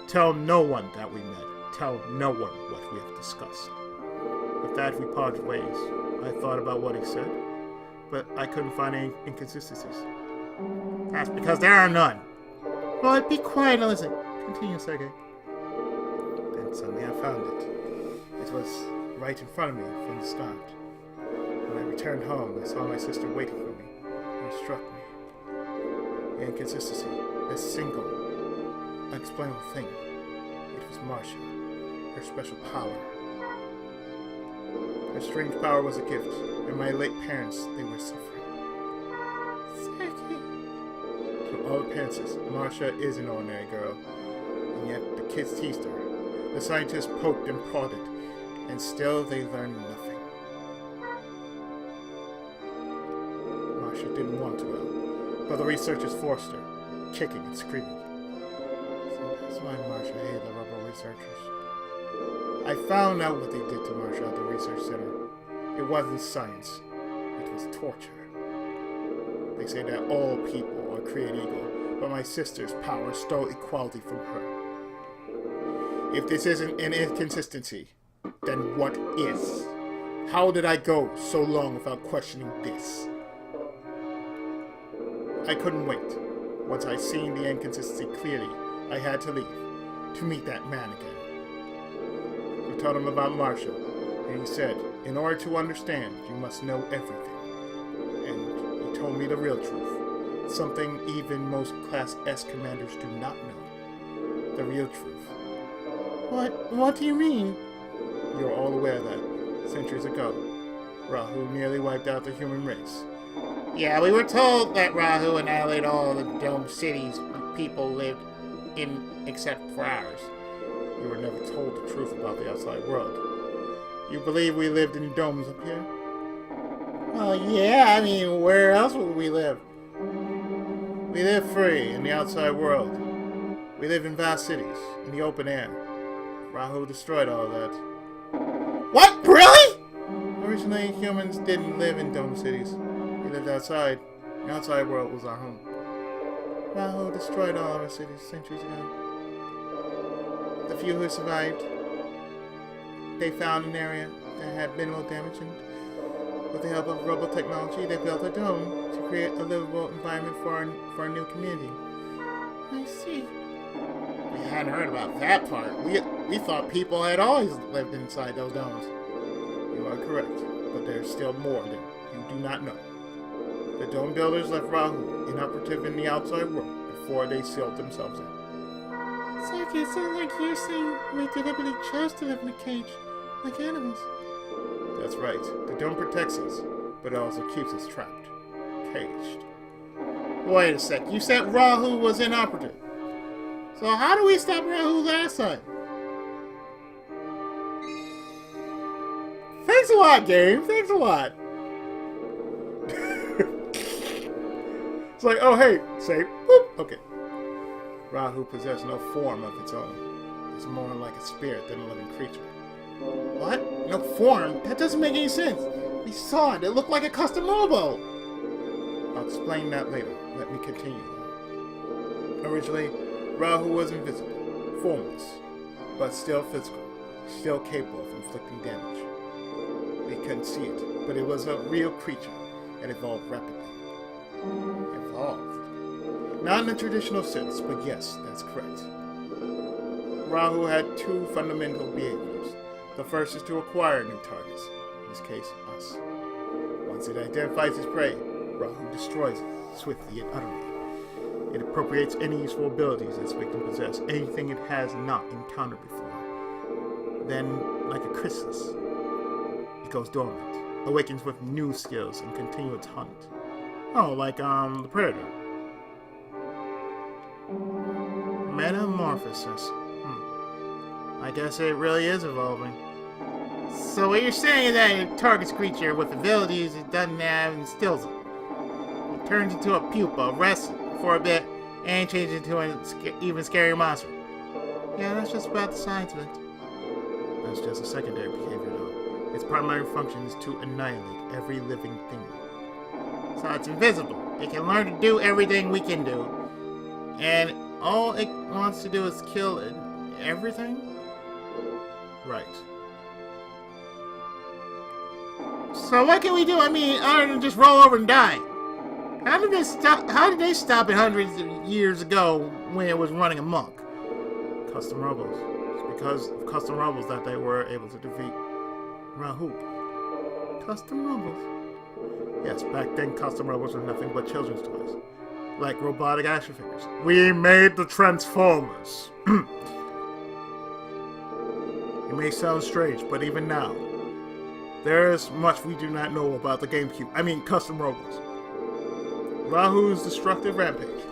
Tell no one that we met. Tell no one what we have discussed." With that, we parted ways. I thought about what he said, but I couldn't find any inconsistencies. That's because there are none. Lord, be quiet and listen. Continue, Sergei. Then suddenly I found it. It was right in front of me from the start. When I returned home, I saw my sister waiting for me, and it struck me. The inconsistency, this single, unexplainable thing. It was Marcia, her special power. Her strange power was a gift, and my late parents, they were suffering. Sergei. To all appearances, Marcia is an ordinary girl, and yet the kids teased her. The scientists poked and prodded, and still they learned nothing. Marcia didn't want to go, but the researchers forced her, kicking and screaming. So that's why Marcia hated the Robo researchers. I found out what they did to Marcia at the research center. It wasn't science, it was torture. They say that all people are created equal, but my sister's power stole equality from her. If this isn't an inconsistency, then what is? How did I go so long without questioning this? I couldn't wait. Once I seen the inconsistency clearly, I had to leave, to meet that man again. I told him about Marcia, and he said, in order to understand, you must know everything. And he told me the real truth, something even most Class S commanders do not know. The real truth. What do you mean? You're all aware that, centuries ago, Rahu nearly wiped out the human race. Yeah, we were told that Rahu annihilated all the dome cities people lived in except for ours. You were never told the truth about the outside world. You believe we lived in domes up here? Well, yeah, I mean, where else would we live? We live free in the outside world. We live in vast cities, in the open air. Rahu destroyed all that. What? Really? Originally, humans didn't live in dome cities. We lived outside. The outside world was our home. Rahu destroyed all our cities centuries ago. The few who survived, they found an area that had minimal damage, and with the help of Robo technology, they built a dome to create a livable environment for our new community. I see. We hadn't heard about that part. We thought people had always lived inside those domes. You are correct, but there's still more that you do not know. The dome builders left Rahu inoperative in the outside world before they sealed themselves in. Sergei, it sounds like you're saying we deliberately chose to live in a cage, like animals. That's right. The dome protects us, but it also keeps us trapped. Caged. Wait a sec, you said Rahu was inoperative. So how do we stop Rahu last time? Thanks a lot, game. Thanks a lot. It's like, oh hey, say, boop, okay. Rahu possessed no form of its own. It's more like a spirit than a living creature. What? No form? That doesn't make any sense. We saw it. It looked like a custom Robo. I'll explain that later. Let me continue though. Originally, Rahu was invisible, formless, but still physical, still capable of inflicting damage. We couldn't see it, but it was a real creature and evolved rapidly. Evolved? Not in the traditional sense, but yes, that's correct. Rahu had two fundamental behaviors. The first is to acquire new targets, in this case, us. Once it identifies its prey, Rahu destroys it, swiftly and utterly. It appropriates any useful abilities its victim possesses, anything it has not encountered before. Then, like a chrysalis, it goes dormant, awakens with new skills, and continues its hunt. Oh, like, the Predator. Metamorphosis. I guess it really is evolving. So what you're saying is that it targets a creature with abilities it doesn't have and stills it. It turns into a pupa, rests for a bit, and changes into an even scarier monster. Yeah, that's just about the size of it. That's just a secondary behavior, though. Its primary function is to annihilate every living thing. So it's invisible. It can learn to do everything we can do. And all it wants to do is kill everything? Right. So what can we do? I mean, other than just roll over and die? How did they stop it hundreds of years ago when it was running amok? Custom Robos. It's because of Custom Robos that they were able to defeat Rahu. Custom Robos? Yes, back then Custom Robos were nothing but children's toys. Like robotic action figures. We made the Transformers. It may sound strange, but even now, there is much we do not know about the Custom Robos. Rahu's destructive rampage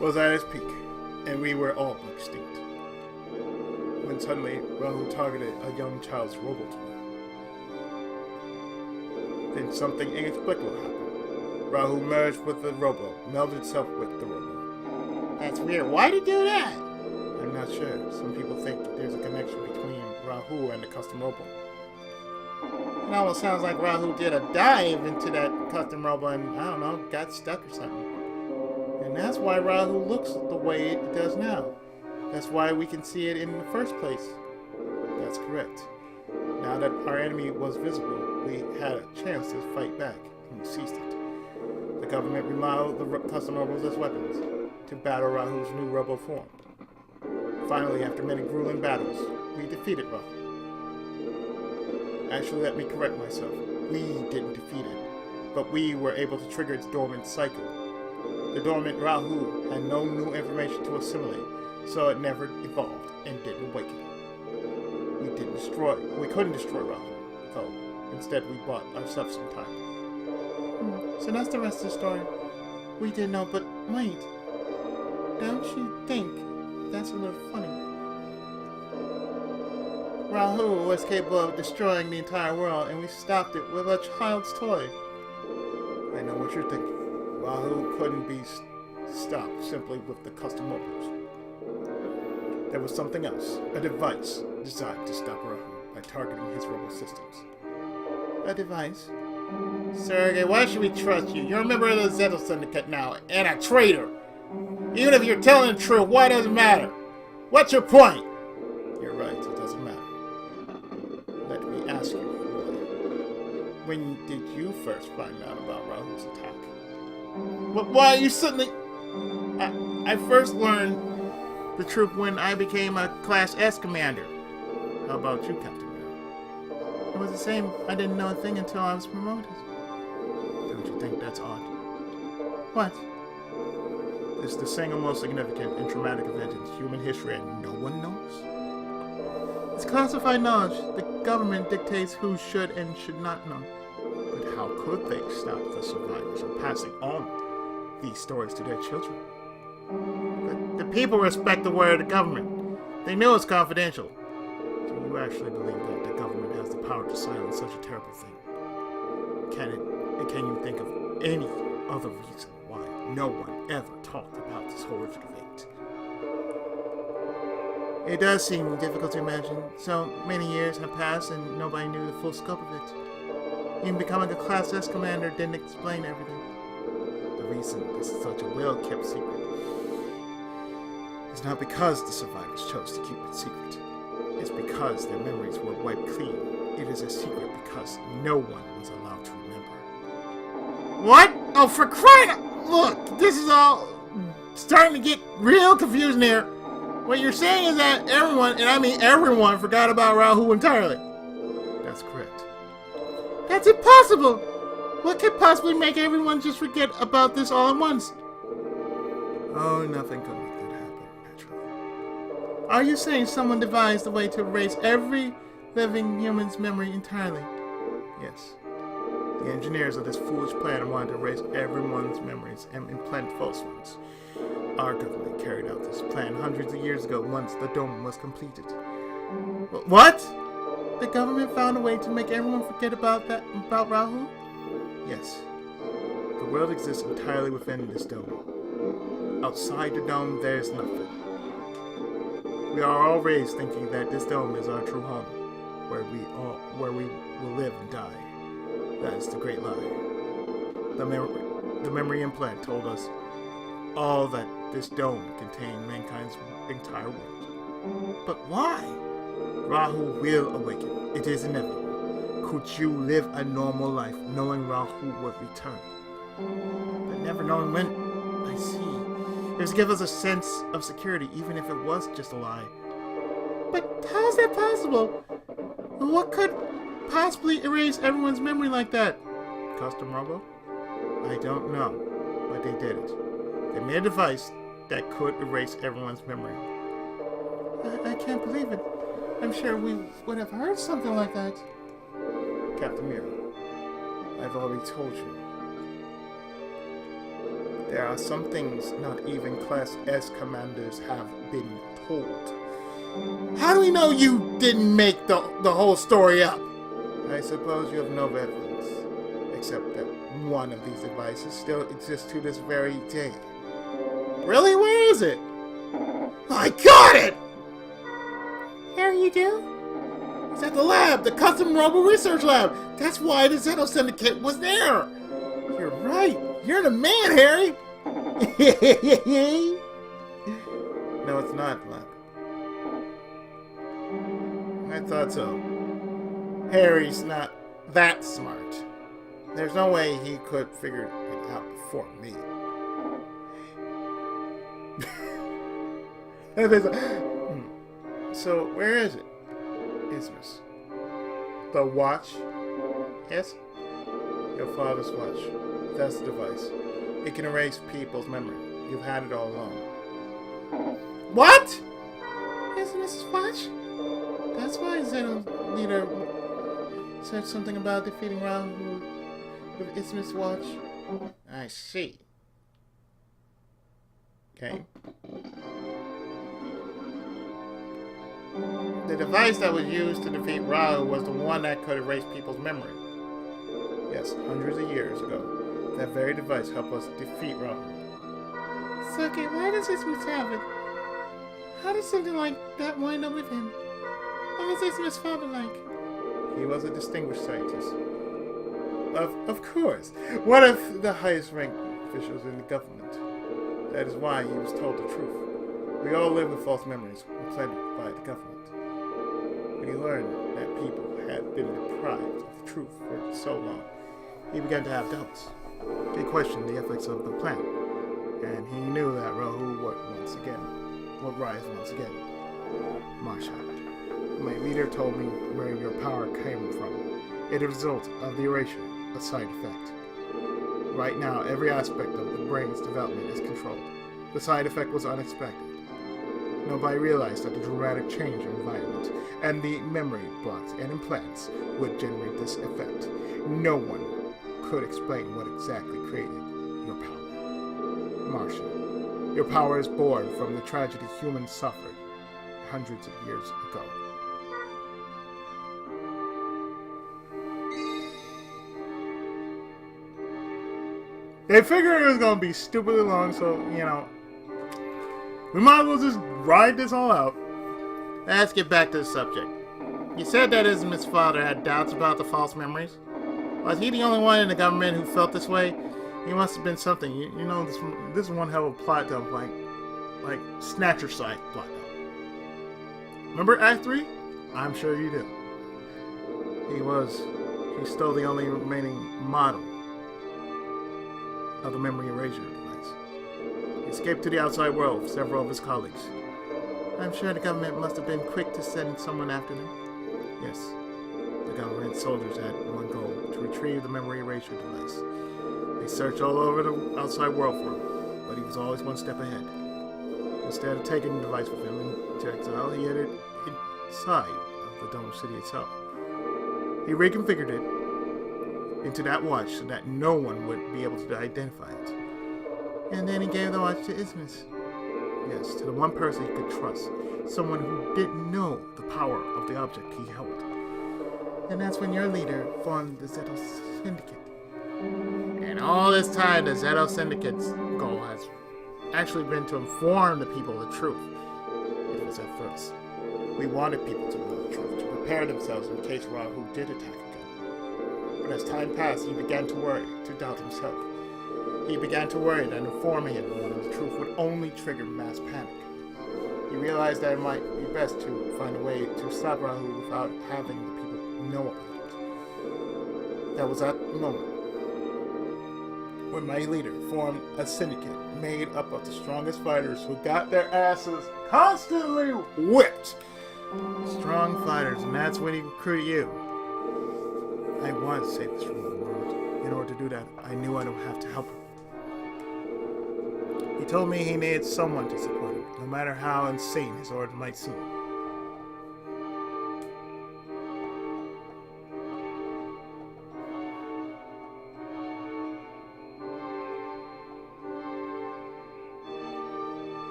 was at its peak, and we were all extinct. When suddenly, Rahu targeted a young child's Robo toy. Then something inexplicable happened. Rahu merged with the Robo, melded itself with the Robo. That's weird. Why'd he do that? I'm not sure. Some people think there's a connection between Rahu and the Custom Robo. It almost sounds like Rahu did a dive into that Custom Robo and, I don't know, got stuck or something. And that's why Rahu looks the way it does now. That's why we can see it in the first place. That's correct. Now that our enemy was visible, we had a chance to fight back, and we seized it. The government remodeled the Custom Robos as weapons to battle Rahu's new Robo form. Finally, after many grueling battles, we defeated Rahu. Actually, let me correct myself. We didn't defeat it, but we were able to trigger its dormant cycle. The dormant Rahu had no new information to assimilate, so it never evolved and didn't awaken. We couldn't destroy Rahu, though. Instead, we bought ourselves some time. So that's the rest of the story. We didn't know, but wait. Don't you think that's a little funny? Rahu was capable of destroying the entire world, and we stopped it with a child's toy. I know what you're thinking. Rahu couldn't be stopped simply with the Custom Robos. There was something else, a device designed to stop Rahu by targeting his Robo systems. A device? Sergey, why should we trust you? You're a member of the Zetto Syndicate now, and a traitor. Even if you're telling the truth, why does it matter? What's your point? You're right, it doesn't matter. Let me ask you, when did you first find out about Rahu's attack? But why are you suddenly... I first learned the truth when I became a Class S commander. How about you, Captain Miller? It was the same. I didn't know a thing until I was promoted. Don't you think that's odd? What? It's the single most significant and traumatic event in human history and no one knows? It's classified knowledge. The government dictates who should and should not know. But how could they stop the survivors from passing on these stories to their children? The people respect the word of the government. They know it's confidential. Do you actually believe that the government has the power to silence such a terrible thing? Can you think of any other reason why no one ever talked about this horrific event? It does seem difficult to imagine. So many years have passed and nobody knew the full scope of it. Even becoming a Class S commander didn't explain everything. The reason this is such a well-kept secret is not because the survivors chose to keep it secret. It's because their memories were wiped clean. It is a secret because no one was allowed to remember. What? Oh, for crying out... Look, this is all starting to get real confusing here. What you're saying is that everyone, and I mean everyone, forgot about Rahu entirely. That's correct. That's impossible! What could possibly make everyone just forget about this all at once? Oh, nothing could make that happen, naturally. Are you saying someone devised a way to erase every living human's memory entirely? Yes. The engineers of this foolish plan wanted to erase everyone's memories and implant false ones. Our government carried out this plan hundreds of years ago once the dome was completed. What? The government found a way to make everyone forget about Rahul? Yes. The world exists entirely within this dome. Outside the dome, there's nothing. We are all raised thinking that this dome is our true home, where we will live and die. That is the great lie. The memory implant told us all that this dome contained mankind's entire world. But why? Rahul will awaken. It is inevitable. Could you live a normal life knowing Rahul would return? But never knowing when? I see. It was to give us a sense of security, even if it was just a lie. But how is that possible? What could possibly erase everyone's memory like that? Custom Robo? I don't know, but they did it. They made a device that could erase everyone's memory. I can't believe it. I'm sure we would have heard something like that. Captain Mira, I've already told you. There are some things not even Class S commanders have been told. How do we know you didn't make the whole story up? I suppose you have no evidence, except that one of these devices still exists to this very day. Really? Where is it? I got it! Here you do? It's at the lab, the Custom Robo Research Lab. That's why the Zetto Syndicate was there. You're right. You're the man, Harry. No, it's not, lab. I thought so. Harry's not that smart. There's no way he could figure it out before me. So, where is it? Ismus. The watch? Yes? Your father's watch. That's the device. It can erase people's memory. You've had it all along. What? Ismus's watch? That's why Zetto leader said something about defeating Rahul with Ismus's watch. I see. Okay. The device that was used to defeat Rahul was the one that could erase people's memory. Yes, hundreds of years ago, that very device helped us defeat Rahul. So, okay, why does Ismus have it? How did something like that wind up with him? What was Ismus' father like? He was a distinguished scientist. Of course. One of the highest ranked officials in the government. That is why he was told the truth. We all live with false memories implanted by the government. When he learned that people had been deprived of the truth for so long, he began to have doubts. He questioned the ethics of the plan, and he knew that Rahul would rise once again. Marsha, my leader told me where your power came from. It is a result of the erasure, a side effect. Right now, every aspect of the brain's development is controlled. The side effect was unexpected. Nobody realized that the dramatic change in environment and the memory blocks and implants would generate this effect. No one could explain what exactly created your power. Martian, your power is born from the tragedy humans suffered hundreds of years ago. They figured it was gonna be stupidly long, so, you know, we might as well just ride this all out. Let's get back to the subject. You said that Ismus's father had doubts about the false memories. Was he the only one in the government who felt this way? He must have been something. You know, this is one hell of a plot dump, like Snatcher side plot dump. Remember Act 3? I'm sure you do. He's still the only remaining model of the memory erasure device. He escaped to the outside world with several of his colleagues. I'm sure the government must have been quick to send someone after them. Yes, the government soldiers had one goal, to retrieve the memory erasure device. They searched all over the outside world for it. but he was always one step ahead. Instead of taking the device with him into exile, he hid it inside of the Dome City itself. He reconfigured it into that watch so that no one would be able to identify it. And then he gave the watch to Isthmus. Yes, to the one person he could trust. Someone who didn't know the power of the object he held. And that's when your leader formed the Zetto Syndicate. And all this time, the Zetto Syndicate's goal has actually been to inform the people of the truth. It was at first. We wanted people to know the truth, to prepare themselves in case Rahu did attack again. But as time passed, he began to worry, to doubt himself. He began to worry that informing everyone of the truth would only trigger mass panic. He realized that it might be best to find a way to stop Rahu without having the people know about it. That was at the moment when my leader formed a syndicate made up of the strongest fighters who got their asses constantly whipped. Strong fighters, and that's when he recruited you. I wanted to save this world. In order to do that, I knew I would have to help him. He told me he needed someone to support him, no matter how insane his order might seem.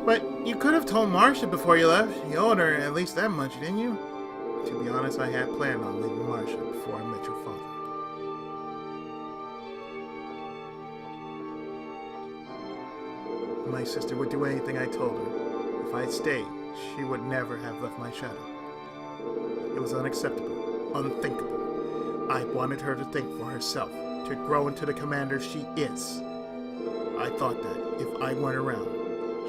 But you could have told Marcia before you left. You owed her at least that much, didn't you? To be honest, I had planned on leaving Marcia before I met your father. My sister would do anything I told her. If I'd stayed, she would never have left my shadow. It was unacceptable, unthinkable. I wanted her to think for herself, to grow into the commander she is. I thought that if I weren't around,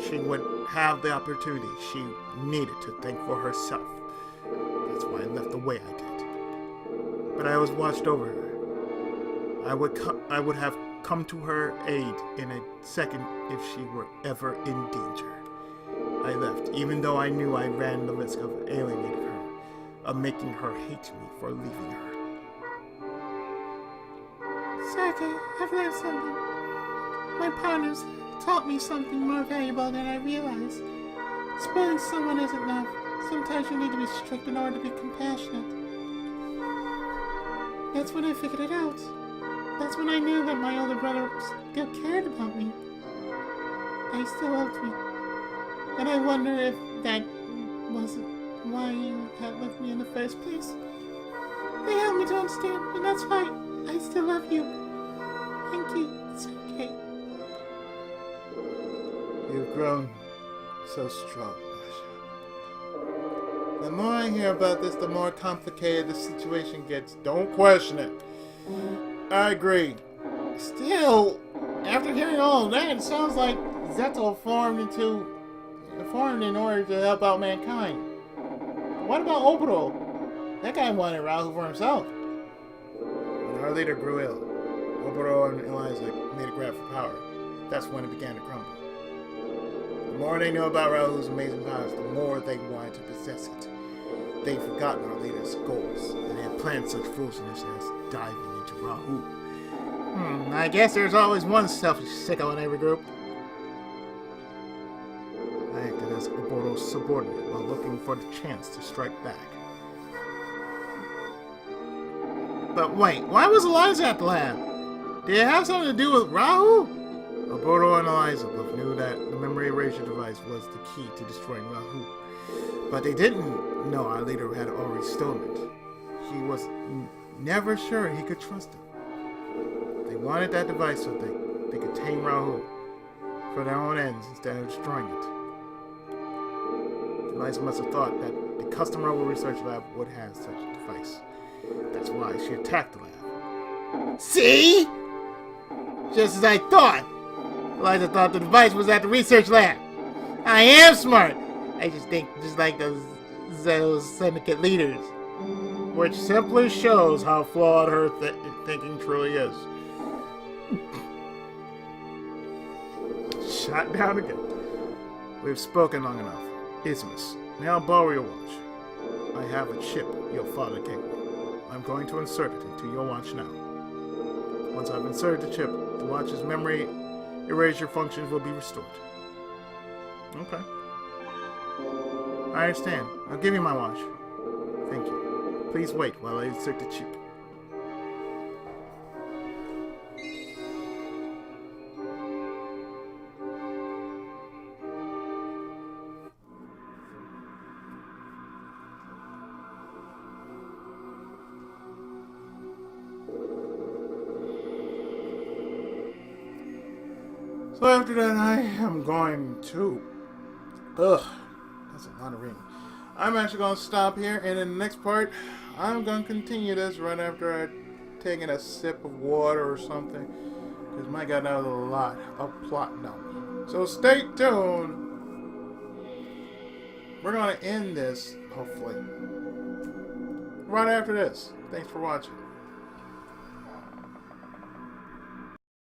she would have the opportunity she needed to think for herself. That's why I left the way I did. But I was watched over her. I would have come to her aid in a second if she were ever in danger. I left, even though I knew I ran the risk of alienating her, of making her hate me for leaving her. Sergei, I've learned something. My partners taught me something more valuable than I realized. Spoiling someone isn't enough. Sometimes you need to be strict in order to be compassionate. That's when I figured it out. That's when I knew that my older brother still cared about me. That he still loved me. And I wonder if that wasn't why you had left me in the first place. They helped me to understand, and that's why I still love you. Thank you, Sergei. You've grown so strong, Marcia. The more I hear about this, the more complicated the situation gets. Don't question it. I agree. Still, after hearing all of that, it sounds like Zetto formed in order to help out mankind. What about Oboro? That guy wanted Rahu for himself. When our leader grew ill, Oboro and Eliza made a grab for power. That's when it began to crumble. The more they knew about Rahu's amazing powers, the more they wanted to possess it. They'd forgotten our leader's goals, and they had planned such foolishness as diving into Rahu. I guess there's always one selfish sicko in every group. I acted as Oboro's subordinate while looking for the chance to strike back. But wait, why was Eliza at the lab? Did it have something to do with Rahu? Oboro and Eliza both knew that the memory erasure device was the key to destroying Rahu. But they didn't know our leader had already stolen it. He was never sure he could trust it. They wanted that device so they could tame Rahu for their own ends instead of destroying it. Eliza must have thought that the custom Robo research lab would have such a device. That's why she attacked the lab. See? Just as I thought. Eliza thought the device was at the research lab. I am smart. I just think just like those Zetto Syndicate leaders. Which simply shows how flawed her thinking truly is. Shot down again. We've spoken long enough. Isthmus, may I borrow your watch? I have a chip your father gave me. I'm going to insert it into your watch now. Once I've inserted the chip, the watch's memory erasure functions will be restored. Okay. I understand. I'll give you my watch. Thank you. Please wait while I insert the chip. So after that, I am going to... that's a lot of reading. I'm actually going to stop here, and in the next part, I'm going to continue this right after I've taken a sip of water or something. Because my God, that was a lot of plot now. So stay tuned. We're going to end this, hopefully, right after this. Thanks for watching.